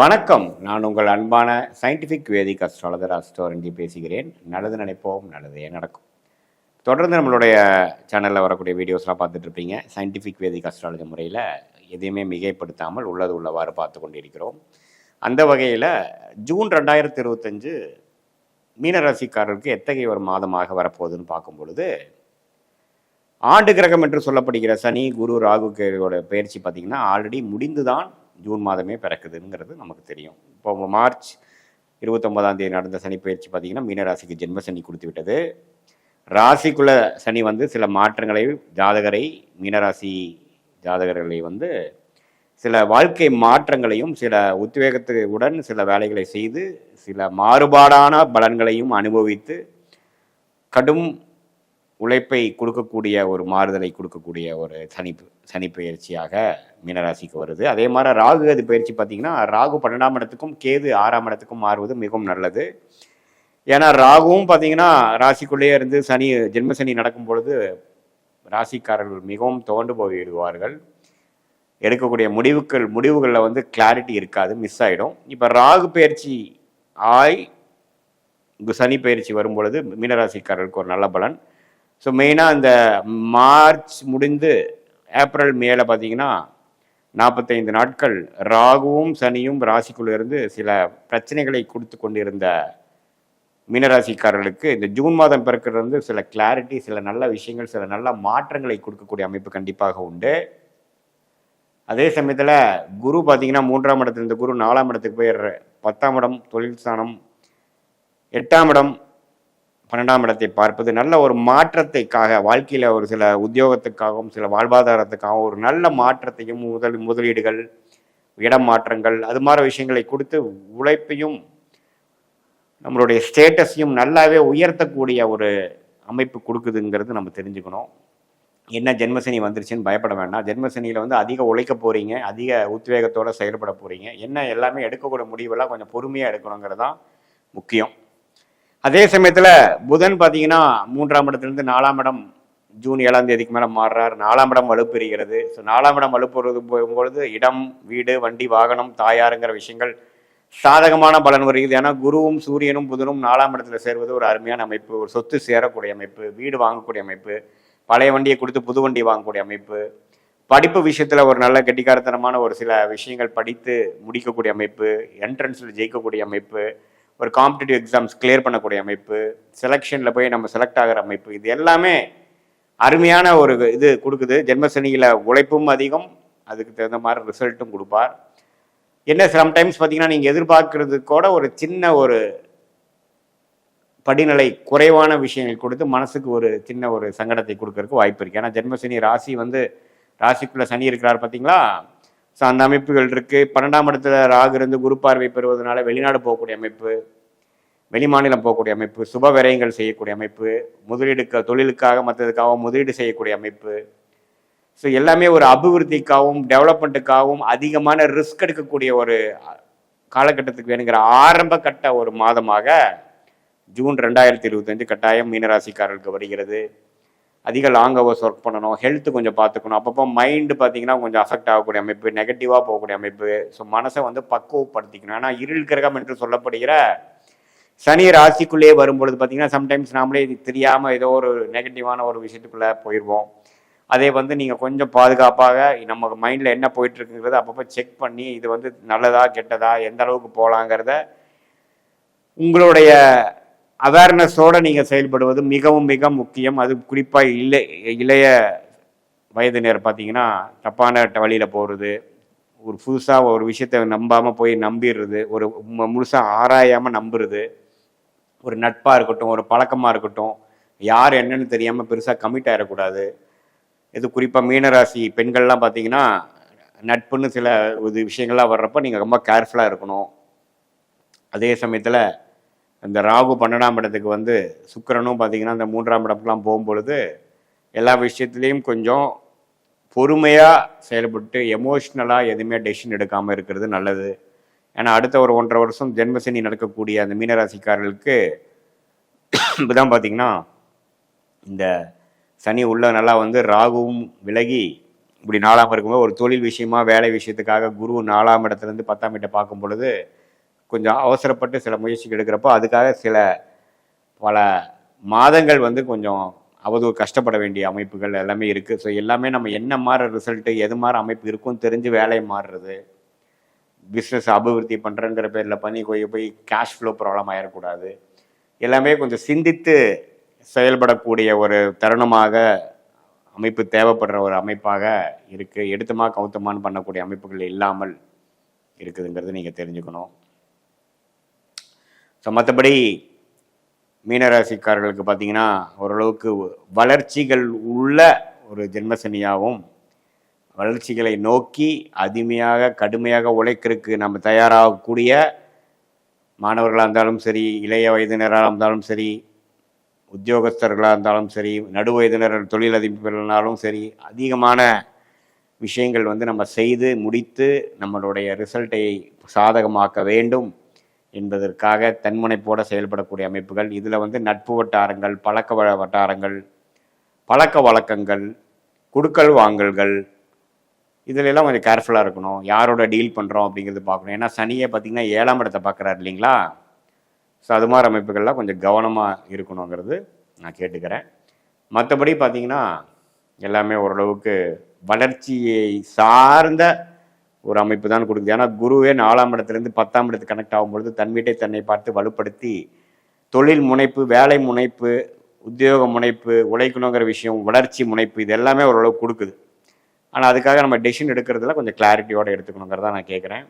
வணக்கம். நான் உங்கள் அன்பான சயின்டிஃபிக் வேதிக் அஸ்ட்ராலஜர் அஸ்ட்ரோரஞ்சி பேசுகிறேன். நல்லது நினைப்போம், நல்லதே நடக்கும். தொடர்ந்து நம்மளுடைய சேனலில் வரக்கூடிய வீடியோஸ்லாம் பார்த்துட்டு இருப்பீங்க. சயின்டிஃபிக் வேதிக் அஸ்ட்ராலஜி முறையில் எதையுமே மிகைப்படுத்தாமல் உள்ளது உள்ளவாறு பார்த்து கொண்டிருக்கிறோம். அந்த வகையில் ஜூன் 2025 மீனராசிக்காரருக்கு எத்தகைய ஒரு மாதமாக வரப்போகுதுன்னு பார்க்கும் பொழுது, ஆண்டு கிரகம் என்று சொல்லப்படுகிற சனி, குரு, ராகு, கேதுவோட பயிற்சி பார்த்திங்கன்னா ஆல்ரெடி முடிந்து தான் ஜூன் மாதமே பிறக்குதுங்கிறது நமக்கு தெரியும். இப்போ மார்ச் 29ஆம் தேதி நடந்த சனி பயிற்சி பார்த்திங்கன்னா மீனராசிக்கு ஜென்ம சனி கொடுத்து விட்டது. ராசிக்குள்ள சனி சில மாற்றங்களை மீனராசி ஜாதகர்களை சில வாழ்க்கை மாற்றங்களையும் சில உத்வேகத்துடன் சில வேலைகளை செய்து சில மாறுபாடான பலன்களையும் அனுபவித்து கடும் உழைப்பை கொடுக்கக்கூடிய ஒரு மாறுதலை கொடுக்கக்கூடிய ஒரு சனி பயிற்சியாக மீனராசிக்கு வருது. அதே மாதிரி ராகு அது பயிற்சி பார்த்திங்கன்னா ராகு 12ஆம் இடத்துக்கும் கேது 6ஆம் இடத்துக்கும் மாறுவது மிகவும் நல்லது. ஏன்னா ராகுவும் பார்த்திங்கன்னா ராசிக்குள்ளேயே இருந்து ஜென்ம சனி நடக்கும் பொழுது ராசிக்காரர்கள் மிகவும் துவண்டு போய்விடுவார்கள். எடுக்கக்கூடிய முடிவுகளில் கிளாரிட்டி இருக்காது, மிஸ் ஆகிடும். இப்போ ராகு பயிற்சி சனி பயிற்சி வரும் பொழுது மீனராசிக்காரர்களுக்கு ஒரு நல்ல பலன். ஸோ மெயினாக இந்த மார்ச் முடிந்து ஏப்ரல் மேலே பார்த்தீங்கன்னா 45 நாட்கள் ராகுவும் சனியும் ராசிக்குள்ளேருந்து சில பிரச்சனைகளை கொடுத்து கொண்டிருந்த மீனராசிக்காரர்களுக்கு இந்த ஜூன் மாதம் பிறக்கிறது சில கிளாரிட்டி, சில நல்ல விஷயங்கள், சில நல்ல மாற்றங்களை கொடுக்கக்கூடிய அமைப்பு கண்டிப்பாக உண்டு. அதே சமயத்தில் குரு பார்த்தீங்கன்னா 3ஆம் இடத்துல குரு 4ஆம் இடத்துக்கு போய் 10ஆம் இடம் தொழில் ஸ்தானம், 8ஆம் இடம் 12ஆம் இடத்தை பார்ப்பது நல்ல ஒரு மாற்றத்தைக்காக, வாழ்க்கையில் ஒரு சில உத்தியோகத்துக்காகவும் சில வாழ்வாதாரத்துக்காகவும் ஒரு நல்ல மாற்றத்தையும் முதலீடுகள், இடம் மாற்றங்கள், அது மாதிரி விஷயங்களை கொடுத்து உழைப்பையும் நம்மளுடைய ஸ்டேட்டஸையும் நல்லாவே உயர்த்தக்கூடிய ஒரு அமைப்பு கொடுக்குதுங்கிறது நம்ம தெரிஞ்சுக்கணும். என்ன ஜென்மசனி வந்துருச்சுன்னு பயப்பட வேண்டாம். ஜென்மசனியில் அதிக உழைக்க போகிறீங்க, அதிக உத்வேகத்தோடு செயல்பட போகிறீங்க. என்ன எல்லாமே எடுக்கக்கூடிய முடிவெல்லாம் கொஞ்சம் பொறுமையாக எடுக்கணுங்கிறது தான் முக்கியம். அதே சமயத்தில் புதன் பார்த்தீங்கன்னா 3ஆம் இடத்துலேருந்து 4ஆம் இடம் ஜூன் 7ஆம் தேதிக்கு மேலே மாறுறார். 4ஆம் இடம் வலுப்பெறுகிறது. ஸோ 4ஆம் இடம் வலுப்பெறுவது போகும்பொழுது இடம், வீடு, வண்டி, வாகனம், தாயாருங்கிற விஷயங்கள் சாதகமான பலன் வருகிறது. ஏன்னா குருவும் சூரியனும் புதனும் 4ஆம் இடத்துல சேர்வது ஒரு அருமையான அமைப்பு. ஒரு சொத்து சேரக்கூடிய அமைப்பு, வீடு வாங்கக்கூடிய அமைப்பு, பழைய வண்டியை கொடுத்து புது வண்டி வாங்கக்கூடிய அமைப்பு, படிப்பு விஷயத்தில் ஒரு நல்ல கெட்டிக்காரத்தனமான ஒரு சில விஷயங்கள் படித்து முடிக்கக்கூடிய அமைப்பு, என்ட்ரன்ஸில் ஜெயிக்கக்கூடிய அமைப்பு, ஒரு காம்படிட்டிவ் எக்ஸாம்ஸ் கிளியர் பண்ணக்கூடிய அமைப்பு, செலெக்ஷனில் போய் நம்ம செலக்ட் ஆகிற அமைப்பு, இது எல்லாமே அருமையான ஒரு இது கொடுக்குது. ஜென்மசனியில் உழைப்பும் அதிகம், அதுக்கு தகுந்த மாதிரி ரிசல்ட்டும் கொடுப்பார். என்ன சம்டைம்ஸ் பார்த்தீங்கன்னா நீங்கள் எதிர்பார்க்கறது கூட ஒரு சின்ன ஒரு படிநிலை குறைவான விஷயங்கள் கொடுத்து மனசுக்கு ஒரு சின்ன ஒரு சங்கடத்தை கொடுக்கறதுக்கு வாய்ப்பு இருக்குது. ஏன்னா ஜென்மசனி ராசிக்குள்ளே சனி இருக்கிறார் பார்த்தீங்களா. ஸோ அந்த அமைப்புகள் இருக்குது. 12ஆம் இடத்துல ராகு இருந்து குரு பார்வை பெறுவதனால வெளிநாடு போகக்கூடிய அமைப்பு, வெளிமாநிலம் போகக்கூடிய அமைப்பு, சுப விரயங்கள் செய்யக்கூடிய அமைப்பு, தொழிலுக்காக மற்றதுக்காகவும் முதலீடு செய்யக்கூடிய அமைப்பு. ஸோ எல்லாமே ஒரு அபிவிருத்திக்காகவும் டெவலப்மெண்ட்டுக்காகவும் அதிகமான ரிஸ்க் எடுக்கக்கூடிய ஒரு காலகட்டத்துக்கு வேணுங்கிற ஆரம்ப கட்ட ஒரு மாதமாக ஜூன் 2025 கட்டாயம் மீனராசிக்காரர்களுக்கு வருகிறது. அதிக லாங் ஹவர்ஸ் ஒர்க் பண்ணணும், ஹெல்த்து கொஞ்சம் பார்த்துக்கணும். அப்பப்போ மைண்டு பார்த்தீங்கன்னா கொஞ்சம் அஃபெக்ட் ஆகக்கூடிய அமைப்பு, நெகட்டிவாக போகக்கூடிய அமைப்பு. ஸோ மனசை பக்குவப்படுத்திக்கணும். ஏன்னா இருள் கிரகம் என்று சொல்லப்படுகிற சனி ராசிக்குள்ளேயே வரும்பொழுது பார்த்தீங்கன்னா சம்டைம்ஸ் நாமளே தெரியாமல் ஏதோ ஒரு நெகட்டிவான ஒரு விஷயத்துக்குள்ளே போயிடுவோம். அதே நீங்கள் கொஞ்சம் பாதுகாப்பாக நம்ம மைண்டில் என்ன போயிட்டுருக்குங்கிறத அப்பப்போ செக் பண்ணி இது நல்லதா கெட்டதா எந்த அளவுக்கு போகலாங்கிறத உங்களுடைய அவேர்னஸோடு நீங்கள் செயல்படுவது மிகவும் மிக முக்கியம். அது குறிப்பாக இளைய வயதினர் பார்த்தீங்கன்னா தப்பான வழியில் போகிறது, ஒரு புதுசாக ஒரு விஷயத்தை நம்பாமல் போய் நம்பிடுறது, ஒரு முழுசாக ஆராயாமல் நம்புறது, ஒரு நட்பாக இருக்கட்டும், ஒரு பழக்கமாக இருக்கட்டும், யார் என்னன்னு தெரியாமல் பெருசாக கமிட் ஆகிடக்கூடாது. இது குறிப்பாக மீனராசி பெண்கள்லாம் பார்த்தீங்கன்னா நட்புன்னு சில விஷயங்கள்லாம் வர்றப்போ நீங்கள் ரொம்ப கேர்ஃபுல்லாக இருக்கணும். அதே சமயத்தில் இந்த ராகு 12ஆம் இடத்துக்கு சுக்கிரனும் பார்த்தீங்கன்னா இந்த 3ஆம் இடத்துக்குலாம் போகும்பொழுது எல்லா விஷயத்துலேயும் கொஞ்சம் பொறுமையாக செயல்பட்டு எமோஷ்னலாக எதுவுமே டெசிஷன் எடுக்காமல் இருக்கிறது நல்லது. ஏன்னா அடுத்த ஒரு 1.5 வருஷம் ஜென்மசனி நடக்கக்கூடிய அந்த மீனராசிக்காரர்களுக்கு இப்போதான் பார்த்தீங்கன்னா இந்த சனி உள்ள நல்லா ராகுவும் விலகி இப்படி 4ஆம் இருக்கும்போது ஒரு தொழில் விஷயமா வேலை விஷயத்துக்காக குரு 4ஆம் இடத்துலேருந்து 10ஆம் இடத்தை பார்க்கும் பொழுது கொஞ்சம் அவசரப்பட்டு சில முயற்சிகள் எடுக்கிறப்போ அதுக்காக சில பல மாதங்கள் வந்து கொஞ்சம் அவதூறு கஷ்டப்பட வேண்டிய அமைப்புகள் எல்லாமே இருக்குது. ஸோ எல்லாமே நம்ம என்ன மாதிரி ரிசல்ட்டு எது மாதிரி அமைப்பு இருக்குன்னு தெரிஞ்சு வேலையை மாறுறது, பிஸ்னஸ் அபிவிருத்தி பண்ணுறங்கிற பேரில் பண்ணி போய் கேஷ் ஃப்ளோ ப்ராப்ளம் ஆகிடக்கூடாது. எல்லாமே கொஞ்சம் சிந்தித்து செயல்படக்கூடிய ஒரு தருணமாக அமைப்பு தேவைப்படுற ஒரு அமைப்பாக இருக்குது. எடுத்துமா கவுத்தமான்னு பண்ணக்கூடிய அமைப்புகள் இல்லாமல் இருக்குதுங்கிறது நீங்கள் தெரிஞ்சுக்கணும். ஸோ மற்றபடி மீனராசிக்காரர்களுக்கு பார்த்தீங்கன்னா ஓரளவுக்கு வளர்ச்சிகள் உள்ள ஒரு ஜென்மசனியாகவும் வளர்ச்சிகளை நோக்கி கடுமையாக உழைக்கிறதுக்கு நம்ம தயாராகக்கூடிய மாணவர்களாக இருந்தாலும் சரி, இளைய வயதினராக இருந்தாலும் சரி, உத்தியோகஸ்தர்களாக இருந்தாலும் சரி, நடுவயதினர் தொழிலதிபர்களாலும் சரி, அதிகமான விஷயங்கள் வந்து நம்ம செய்து முடித்து நம்மளுடைய ரிசல்ட்டை சாதகமாக்க வேண்டும் என்பதற்காக தன்முனைப்போடு செயல்படக்கூடிய அமைப்புகள். இதில் வந்து நட்பு வட்டாரங்கள், வட்டாரங்கள், பழக்க வழக்கங்கள், குடுக்கல் வாங்கல்கள், இதிலெல்லாம் கொஞ்சம் கேர்ஃபுல்லாக இருக்கணும். யாரோட டீல் பண்ணுறோம் அப்படிங்கிறது பார்க்கணும். ஏன்னா சனியை பார்த்திங்கன்னா 7ஆம் இடத்தை பார்க்குறாரு இல்லைங்களா? ஸோ அது மாதிரி அமைப்புகள்லாம் கொஞ்சம் கவனமாக இருக்கணுங்கிறது நான் கேட்டுக்கிறேன். மற்றபடி பார்த்திங்கன்னா எல்லாமே ஓரளவுக்கு வளர்ச்சியை சார்ந்த ஒரு அமைப்பு தான் கொடுக்குது. ஏன்னா குருவே 4ஆம் இடத்துலேருந்து 10ஆம் இடத்துக்கு கனெக்ட் ஆகும்பொழுது தன் வீட்டை தன்னை பார்த்து வலுப்படுத்தி தொழில் முனைப்பு, வேலை முனைப்பு, உத்தியோக முனைப்பு, உழைக்கணுங்கிற விஷயம், வளர்ச்சி முனைப்பு, இது எல்லாமே ஓரளவுக்கு கொடுக்குது. ஆனால் அதுக்காக நம்ம டெசிஷன் எடுக்கிறதுல கொஞ்சம் கிளாரிட்டியோடு எடுத்துக்கணுங்கிறத நான் கேட்குறேன்.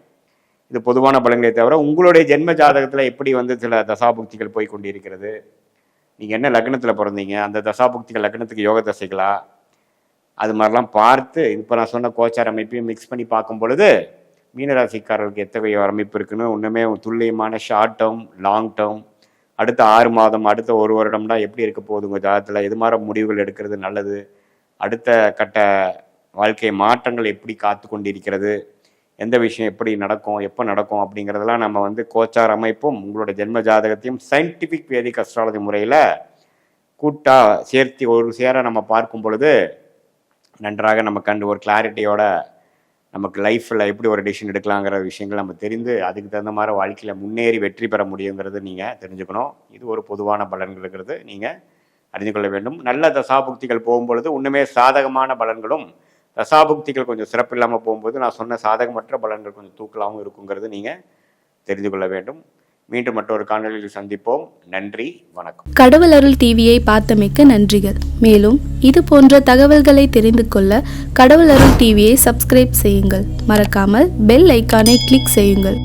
இது பொதுவான பலன்களே தவிர உங்களுடைய ஜென்ம ஜாதகத்தில் எப்படி வந்து சில தசாபுக்திகள் போய் கொண்டு இருக்கிறது, நீங்கள் என்ன லக்னத்தில் பிறந்தீங்க, அந்த தசாபுக்திகள் லக்னத்துக்கு யோக தசைகளா, அது மாதிரிலாம் பார்த்து இப்போ நான் சொன்ன கோச்சார் அமைப்பையும் மிக்ஸ் பண்ணி பார்க்கும் பொழுது மீனராசிக்காரர்களுக்கு எத்தகைய அமைப்பு இருக்குன்னு ஒன்றுமே துல்லியமான ஷார்ட் டேர்ம், லாங் டேர்ம், அடுத்த 6 மாதம், அடுத்த 1 வருடம்னா எப்படி இருக்க போகுது உங்கள் ஜாதகத்தில், எது மாதிரி முடிவுகள் எடுக்கிறது நல்லது, அடுத்த கட்ட வாழ்க்கை மாற்றங்கள் எப்படி காத்து கொண்டிருக்கிறது, எந்த விஷயம் எப்படி நடக்கும், எப்போ நடக்கும் அப்படிங்கிறதெல்லாம் நம்ம வந்து கோச்சார் அமைப்பும் உங்களோட ஜென்ம ஜாதகத்தையும் சயின்டிஃபிக் வேதிக் அஸ்ட்ராலஜி முறையில் சேர்த்து ஒரு சேர நம்ம பார்க்கும் பொழுது நன்றாக நம்ம கண்டு ஒரு கிளாரிட்டியோட நமக்கு லைஃப்பில் எப்படி ஒரு டிசிஷன் எடுக்கலாங்கிற விஷயங்கள் நம்ம தெரிந்து அதுக்கு தகுந்த மாதிரி வாழ்க்கையில் முன்னேறி வெற்றி பெற முடியுங்கிறது நீங்கள் தெரிஞ்சுக்கணும். இது ஒரு பொதுவான பலன்களுங்கிறது நீங்கள் அறிந்து கொள்ள வேண்டும். நல்ல தசாபுக்திகள் போகும்பொழுது இன்னுமே சாதகமான பலன்களும், தசாபுக்திகள் கொஞ்சம் சிறப்பு இல்லாமல் போகும்போது நான் சொன்ன சாதகமற்ற பலன்கள் கொஞ்சம் தூக்கலாகவும் இருக்குங்கிறது நீங்கள் தெரிந்து கொள்ள வேண்டும். மீண்டும் மற்றொரு காணொலியில் சந்திப்போம். நன்றி, வணக்கம். கடவுள் அருள் டிவியை பார்த்தமைக்கு நன்றிகள். மேலும் இது போன்ற தகவல்களை தெரிந்து கொள்ள கடவுள் அருள் டிவியை சப்ஸ்கிரைப் செய்யுங்கள். மறக்காமல் பெல் ஐக்கானை கிளிக் செய்யுங்கள்.